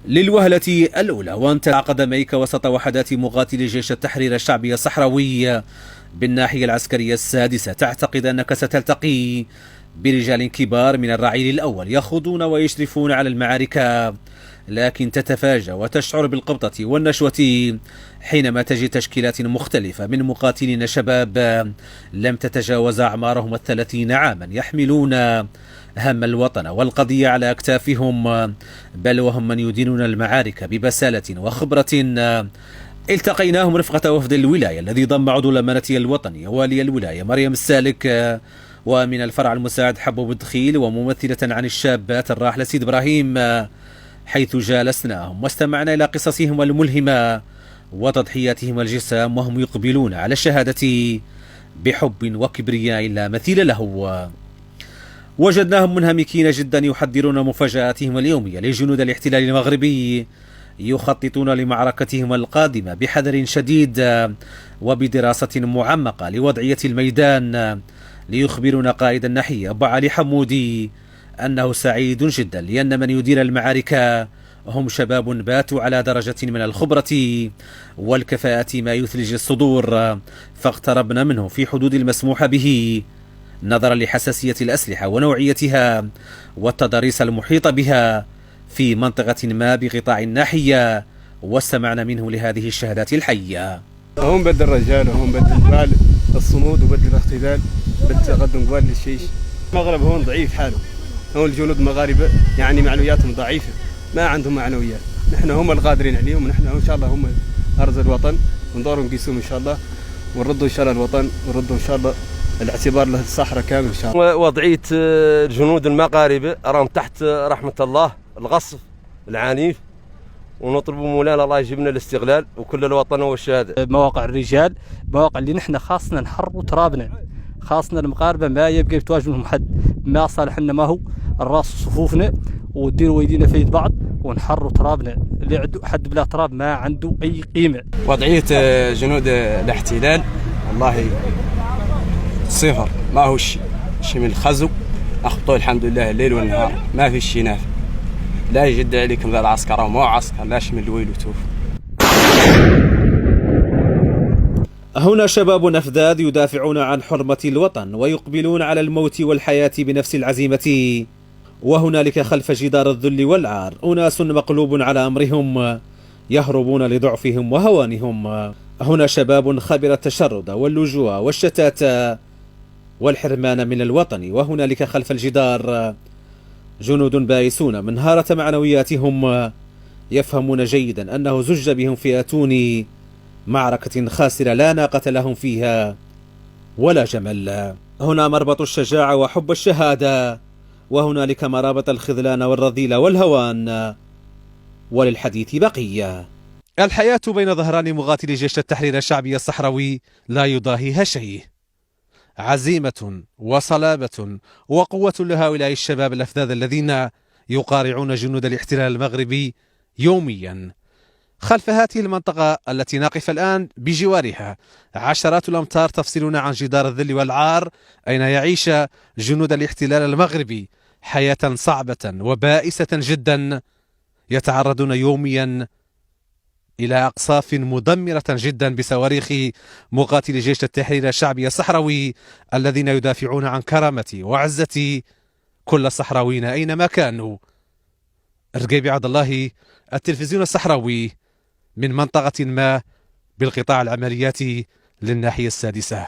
للوهلة الأولى وانت قدميك وسط وحدات مقاتلي جيش التحرير الشعبي الصحراوي بالناحية العسكرية السادسة، تعتقد أنك ستلتقي برجال كبار من الرعيل الأول يخوضون ويشرفون على المعارك، لكن تتفاجأ وتشعر بالقبضة والنشوة حينما تجد تشكيلات مختلفة من مقاتلين شباب لم تتجاوز أعمارهم 30 عاما، يحملون هم الوطن والقضية على أكتافهم، بل وهم من يدينون المعارك ببسالة وخبرة. التقيناهم رفقة وفد الولاية الذي ضم عضو الأمانة الوطنية والي الولاية مريم السالك، ومن الفرع المساعد حبوب الدخيل، وممثلة عن الشابات الراحلة سيد إبراهيم، حيث جالسناهم واستمعنا إلى قصصهم الملهمة وتضحياتهم الجسام وهم يقبلون على الشهادة بحب وكبرياء لا مثيل له. وجدناهم منهمكين جدا يحضرون مفاجآتهم اليومية لجنود الاحتلال المغربي، يخططون لمعركتهم القادمة بحذر شديد وبدراسة معمقة لوضعية الميدان، ليخبرون قائد الناحية أبو علي حمودي أنه سعيد جدا لأن من يدير المعارك هم شباب باتوا على درجة من الخبرة والكفاءة ما يثلج الصدور، فاقتربنا منه في حدود المسموح به نظرا لحساسية الأسلحة ونوعيتها والتضاريس المحيطة بها في منطقة ما بقطاع الناحية، واستمعنا منه لهذه الشهادات الحية. هم بد الرجال وهم بد البال الصمود وبد الاختلال بالتقدم قبال للشيش. المغرب هون ضعيف حاله، هون الجنود المغاربة يعني معنوياتهم ضعيفة، ما عندهم معنويات، نحن هم القادرين عليهم، ونحن ان شاء الله هم أرز الوطن وندورهم نقيسهم ان شاء الله، ونردوا ان شاء الله الوطن، ونردوا ان شاء الله الاعتبار له الصحراء كامل ان شاء الله. وضعية الجنود المغاربة راهم تحت رحمة الله، الغصب العنيف، ونطلب مولانا الله يجيبنا الاستغلال وكل الوطن والشهادة. مواقع الرجال، مواقع اللي نحن خاصنا نحرروا ترابنا، خاصنا المغاربة ما يبقى يتواجدهم حد، ما صالح لنا ما هو الراس صفوفنا وديروا ايدينا في يد بعض ونحرروا ترابنا، اللي عنده حد بلا تراب ما عنده اي قيمة. وضعية جنود الاحتلال والله صفر، ما هو شيء من الخزو، أخطوا الحمد لله الليل والنهار، ما في شيء نافع، لا يجد عليكم ذا العسكر وما عسكر، لاش من الويل وتوف. هنا شباب أفذاذ يدافعون عن حرمة الوطن ويقبلون على الموت والحياة بنفس العزيمة، وهنالك خلف جدار الذل والعار أناس مقلوب على أمرهم يهربون لضعفهم وهوانهم. هنا شباب خبر التشرد واللجوء والشتات والحرمان من الوطن، وهنالك خلف الجدار جنود بائسون منهارة معنوياتهم يفهمون جيدا أنه زج بهم في أتون معركة خاسرة لا ناقة لهم فيها ولا جمل. هنا مربط الشجاعة وحب الشهادة، وهنالك مرابط الخذلان والرذيلة والهوان، وللحديث بقية. الحياة بين ظهران مقاتلي جيش التحرير الشعبي الصحراوي لا يضاهيها شيء، عزيمة وصلابة وقوة لهؤلاء الشباب الأفذاذ الذين يقارعون جنود الاحتلال المغربي يوميا. خلف هذه المنطقة التي نقف الآن بجوارها عشرات الأمتار تفصلنا عن جدار الذل والعار، أين يعيش جنود الاحتلال المغربي حياة صعبة وبائسة جدا، يتعرضون يوميا إلى أقصاف مدمرة جدا بصواريخ مقاتلي جيش التحرير الشعبي الصحراوي الذين يدافعون عن كرامة وعزة كل صحراويين أينما كانوا. رقيبي عبد الله، التلفزيون الصحراوي، من منطقة ما بالقطاع العملياتي للناحية السادسة.